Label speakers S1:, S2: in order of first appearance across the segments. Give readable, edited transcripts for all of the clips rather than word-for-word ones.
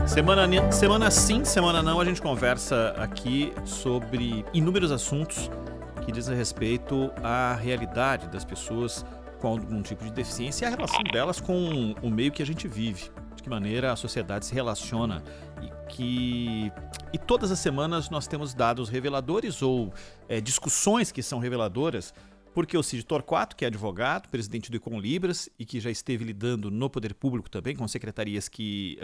S1: Semana sim, semana não, a gente conversa aqui sobre inúmeros assuntos que dizem respeito à realidade das pessoas com algum tipo de deficiência e a relação delas com o meio que a gente vive, de que maneira a sociedade se relaciona e todas as semanas nós temos dados reveladores ou discussões que são reveladoras, porque o Cid Torquato, que é advogado, presidente do Econlibras e que já esteve lidando no poder público também com secretarias que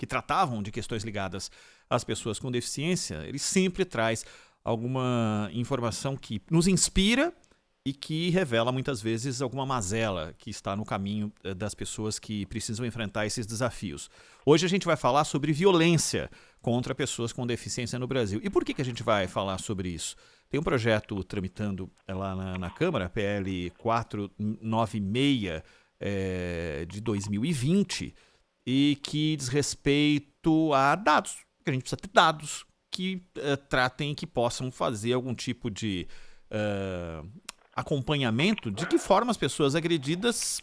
S1: tratavam de questões ligadas às pessoas com deficiência, ele sempre traz alguma informação que nos inspira e que revela muitas vezes alguma mazela que está no caminho das pessoas que precisam enfrentar esses desafios. Hoje a gente vai falar sobre violência contra pessoas com deficiência no Brasil. E por que a gente vai falar sobre isso? Tem um projeto tramitando lá na Câmara, PL 496 de 2020, e que diz respeito a dados. A gente precisa ter dados que tratem, que possam fazer algum tipo de acompanhamento de que forma as pessoas agredidas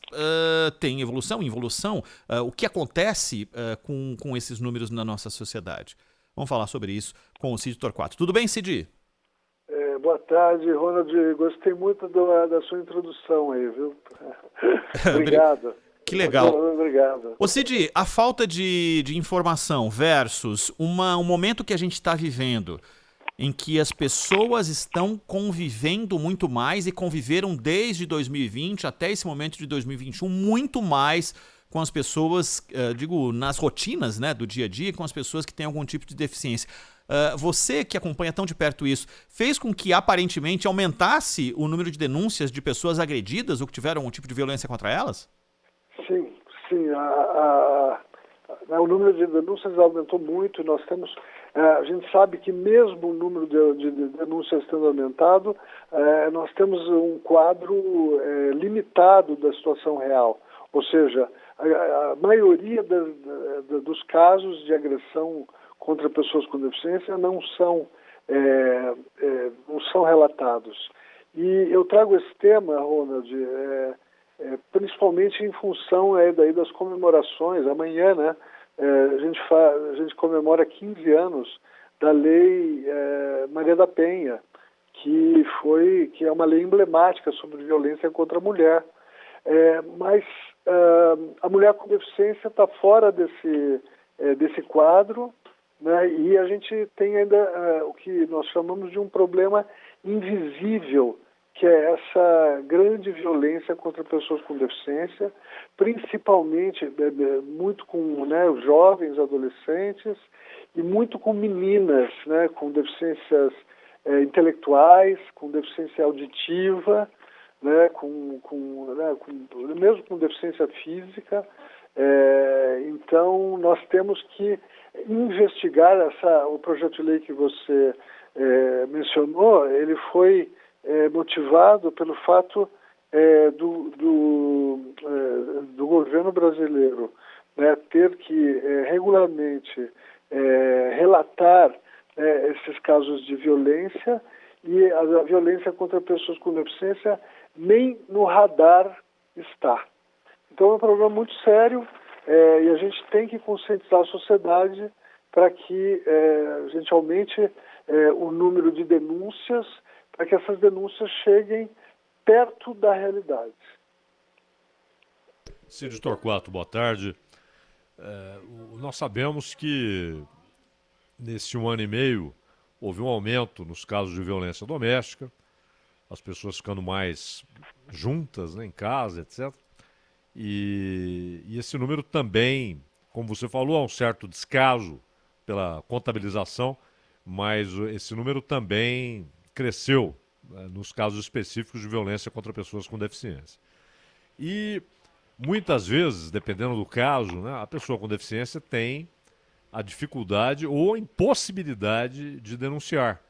S1: têm evolução, involução, o que acontece com esses números na nossa sociedade. Vamos falar sobre isso com o Cid Torquato. Tudo bem, Cid?
S2: Boa tarde, Ronald. Gostei muito da sua introdução aí, viu? Obrigado.
S1: Que legal.
S2: Obrigado.
S1: Ô Cid, a falta de informação versus um momento que a gente está vivendo em que as pessoas estão convivendo muito mais e conviveram desde 2020 até esse momento de 2021 muito mais com as pessoas, nas rotinas, né, do dia a dia, com as pessoas que têm algum tipo de deficiência. Você que acompanha tão de perto isso, fez com que aparentemente aumentasse o número de denúncias de pessoas agredidas ou que tiveram um tipo de violência contra elas?
S2: Sim. O número de denúncias aumentou muito. Nós temos, a gente sabe que mesmo o número de denúncias tendo aumentado, nós temos um quadro limitado da situação real. Ou seja, a maioria dos casos de agressão contra pessoas com deficiência não são relatados. E eu trago esse tema, Ronald, principalmente em função daí das comemorações. Amanhã, né, a gente comemora 15 anos da Lei Maria da Penha, que é uma lei emblemática sobre violência contra a mulher. Mas a mulher com deficiência está fora desse quadro, né, e a gente tem ainda o que nós chamamos de um problema invisível, que é essa grande violência contra pessoas com deficiência, principalmente muito com os jovens, adolescentes, e muito com meninas, né, com deficiências intelectuais, com deficiência auditiva, né, mesmo com deficiência física. Então, nós temos que investigar o projeto de lei que você mencionou. Ele foi motivado pelo fato do governo brasileiro, né, ter que regularmente relatar esses casos de violência, e a violência contra pessoas com deficiência nem no radar está. Então é um problema muito sério, e a gente tem que conscientizar a sociedade para que a gente aumente o número de denúncias, para que essas denúncias cheguem perto da realidade.
S3: Cid Torquato, boa tarde. Nós sabemos que nesse 1 ano e meio houve um aumento nos casos de violência doméstica, as pessoas ficando mais juntas, né, em casa, etc. E esse número também, como você falou, há um certo descaso pela contabilização, mas esse número também cresceu, né, nos casos específicos de violência contra pessoas com deficiência. E muitas vezes, dependendo do caso, né, a pessoa com deficiência tem a dificuldade ou a impossibilidade de denunciar.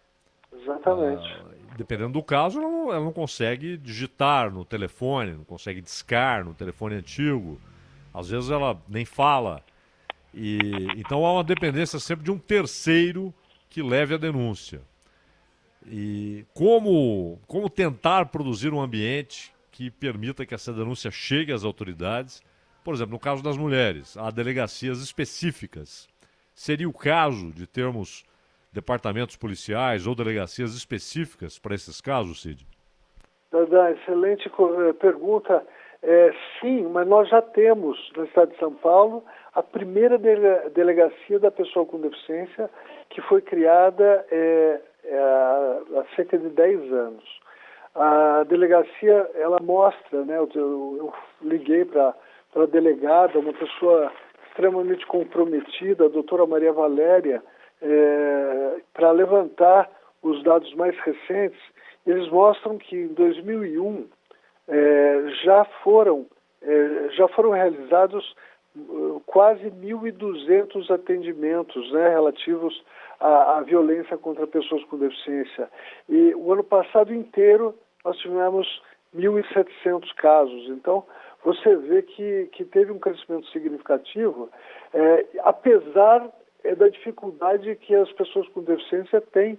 S2: Exatamente.
S3: Dependendo do caso, ela não consegue digitar no telefone, não consegue discar no telefone antigo. Às vezes ela nem fala. Então há uma dependência sempre de um terceiro que leve a denúncia. E como tentar produzir um ambiente que permita que essa denúncia chegue às autoridades? Por exemplo, no caso das mulheres, há delegacias específicas Seria o caso de termos departamentos policiais ou delegacias específicas para esses casos, Cid?
S2: Excelente pergunta. Sim, mas nós já temos no estado de São Paulo a primeira delegacia da pessoa com deficiência, que foi criada há cerca de 10 anos. A delegacia, ela mostra, né, eu liguei para a delegada, uma pessoa extremamente comprometida, a doutora Maria Valéria, para levantar os dados mais recentes. Eles mostram que em 2001 já foram realizados quase 1.200 atendimentos, né, relativos à violência contra pessoas com deficiência. E o ano passado inteiro nós tivemos 1.700 casos. Então, você vê que teve um crescimento significativo, apesar da dificuldade que as pessoas com deficiência têm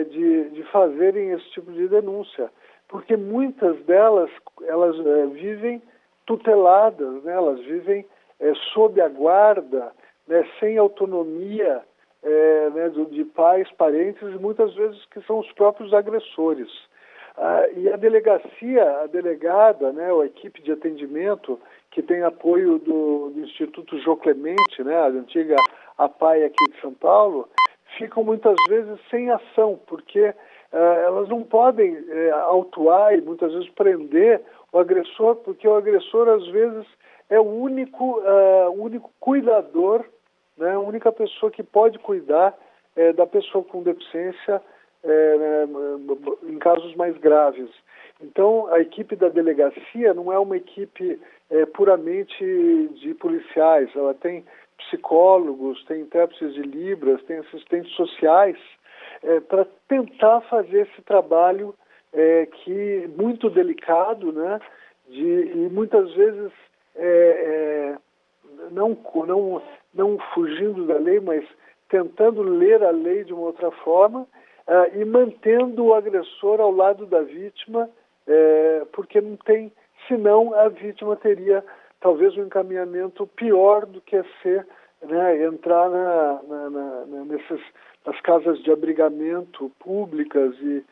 S2: de fazerem esse tipo de denúncia. Porque muitas delas, elas vivem tuteladas, né? Elas vivem sob a guarda, né? Sem autonomia, né? De pais, parentes, e muitas vezes que são os próprios agressores. E a delegacia, a delegada, né? A equipe de atendimento, que tem apoio do Instituto Jô Clemente, né? A antiga APAE aqui de São Paulo, ficam muitas vezes sem ação, porque elas não podem autuar e muitas vezes prender o agressor, porque o agressor às vezes é o único cuidador, né, a única pessoa que pode cuidar da pessoa com deficiência em casos mais graves. Então, a equipe da delegacia não é uma equipe puramente de policiais, ela tem psicólogos, tem intérpretes de Libras, tem assistentes sociais, para tentar fazer esse trabalho que muito delicado, né? E muitas vezes não fugindo da lei, mas tentando ler a lei de uma outra forma e mantendo o agressor ao lado da vítima, porque não tem, senão a vítima teria talvez um encaminhamento pior do que ser, né, entrar nas casas de abrigamento públicas e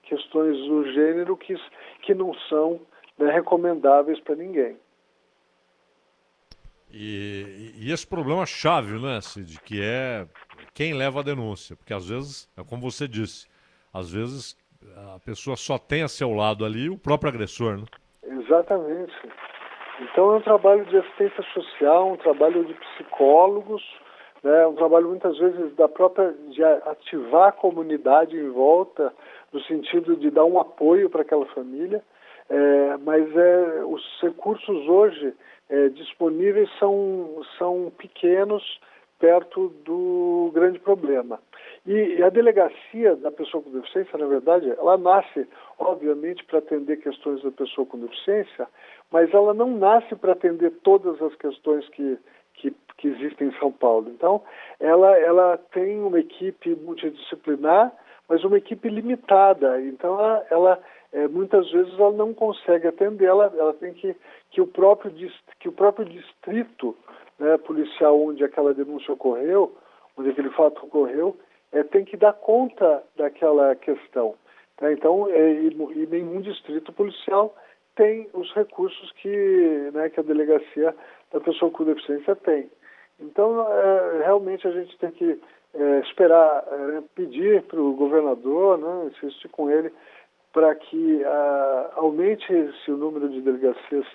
S2: questões do gênero que não são, né, recomendáveis para ninguém.
S3: E esse problema chave, né, Cid, que é quem leva a denúncia, porque às vezes, é como você disse, às vezes a pessoa só tem a seu lado ali o próprio agressor, né?
S2: Exatamente. Então é um trabalho de assistência social, um trabalho de psicólogos, né, um trabalho muitas vezes de ativar a comunidade em volta, no sentido de dar um apoio para aquela família, mas os recursos hoje disponíveis são pequenos perto do grande problema. E a delegacia da pessoa com deficiência, na verdade, ela nasce, obviamente, para atender questões da pessoa com deficiência, mas ela não nasce para atender todas as questões que existem em São Paulo. Então, ela tem uma equipe multidisciplinar, mas uma equipe limitada. Então, muitas vezes ela não consegue atender, ela tem que o próprio distrito, né, policial onde aquela denúncia ocorreu, onde aquele fato ocorreu, tem que dar conta daquela questão. Tá? Então, e nenhum distrito policial tem os recursos que a delegacia da pessoa com deficiência tem. Então, realmente a gente tem que esperar, pedir para o governador, né, insistir com ele, para que aumente-se o número de delegacias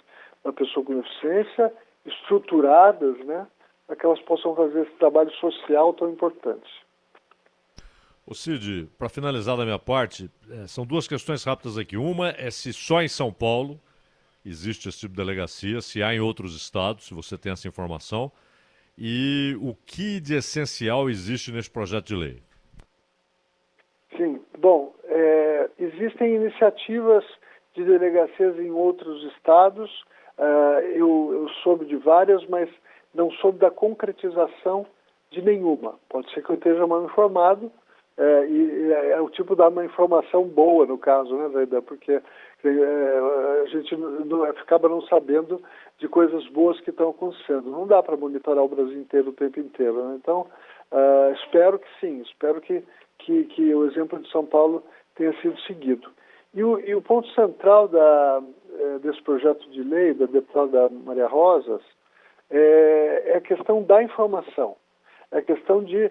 S2: da pessoa com deficiência, estruturadas, né, para que elas possam fazer esse trabalho social tão importante.
S3: Ô Cid, para finalizar da minha parte, são duas questões rápidas aqui. Uma é se só em São Paulo existe esse tipo de delegacia, se há em outros estados, se você tem essa informação, e o que de essencial existe nesse projeto de lei?
S2: Sim, bom, existem iniciativas de delegacias em outros estados, eu soube de várias, mas não soube da concretização de nenhuma. Pode ser que eu esteja mal informado, é o tipo de uma informação boa, no caso, né, Zaidan? Porque a gente acaba não sabendo de coisas boas que estão acontecendo. Não dá para monitorar o Brasil inteiro o tempo inteiro, né? Então, espero que sim, espero que o exemplo de São Paulo tenha sido seguido. E o ponto central desse projeto de lei da deputada Maria Rosas é a questão da informação. É a questão do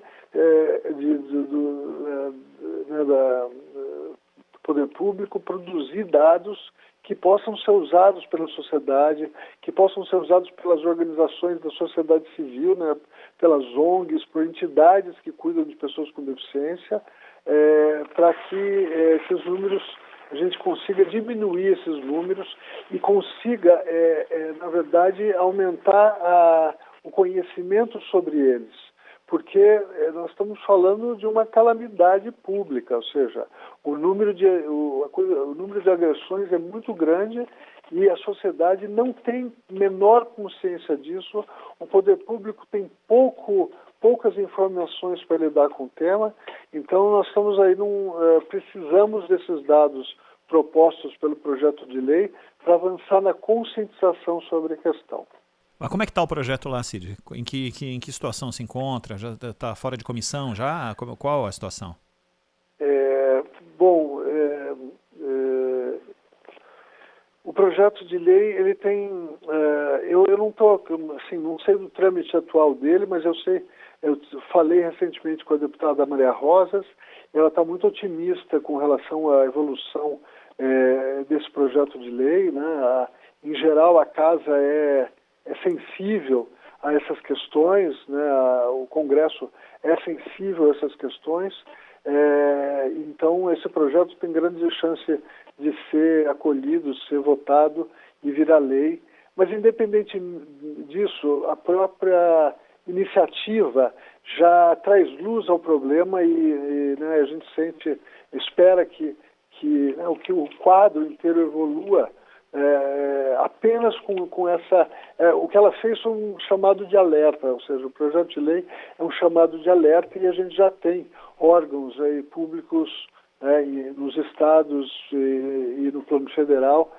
S2: poder público produzir dados que possam ser usados pela sociedade, que possam ser usados pelas organizações da sociedade civil, né, pelas ONGs, por entidades que cuidam de pessoas com deficiência, para que esses números, a gente consiga diminuir esses números e consiga, na verdade, aumentar o conhecimento sobre eles. Porque nós estamos falando de uma calamidade pública, ou seja, o número de agressões é muito grande e a sociedade não tem menor consciência disso, o poder público tem poucas informações para lidar com o tema, então nós estamos aí precisamos desses dados propostos pelo projeto de lei para avançar na conscientização sobre a questão.
S1: Mas como é que está o projeto lá, Cid? Em que situação se encontra? Já está fora de comissão já? Qual a situação?
S2: O projeto de lei, ele tem... eu não estou, assim, não sei do trâmite atual dele, mas eu falei recentemente com a deputada Maria Rosas, ela está muito otimista com relação à evolução desse projeto de lei, né? Em geral, a casa é sensível a essas questões, né? O Congresso é sensível a essas questões, então esse projeto tem grande chance de ser acolhido, ser votado e virar lei, mas independente disso, a própria iniciativa já traz luz ao problema e né, a gente espera que o quadro inteiro evolua apenas com essa... o que ela fez foi um chamado de alerta, ou seja, o projeto de lei é um chamado de alerta e a gente já tem órgãos públicos nos estados e no plano federal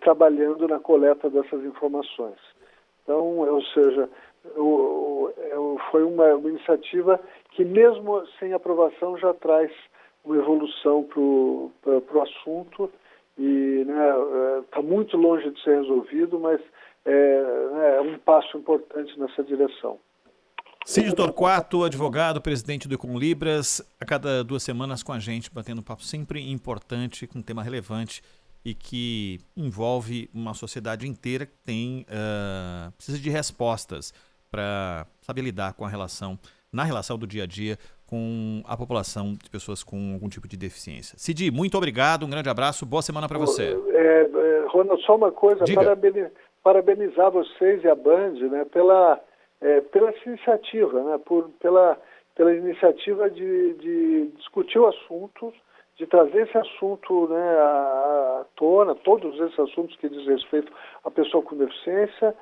S2: trabalhando na coleta dessas informações. Então, ou seja, foi uma iniciativa que mesmo sem aprovação já traz uma evolução para o assunto e está muito longe de ser resolvido, mas é um passo importante nessa direção.
S1: Cid Torquato, advogado, presidente do Econlibras, a cada 2 semanas com a gente, batendo um papo sempre importante, com um tema relevante e que envolve uma sociedade inteira que precisa de respostas para saber lidar com na relação do dia a dia com a população de pessoas com algum tipo de deficiência. Cid, muito obrigado, um grande abraço, boa semana para você.
S2: Ronald, só uma coisa, parabenizar vocês e a Band, né, pela essa iniciativa, né, pela iniciativa de discutir o assunto, de trazer esse assunto, né, à tona, todos esses assuntos que diz respeito à pessoa com deficiência.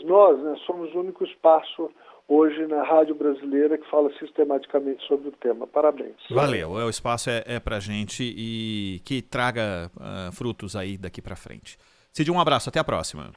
S2: Nós, né, somos o único espaço hoje na rádio brasileira que fala sistematicamente sobre o tema. Parabéns.
S1: Valeu, o espaço é pra gente e que traga frutos aí daqui para frente. Cid, um abraço, até a próxima.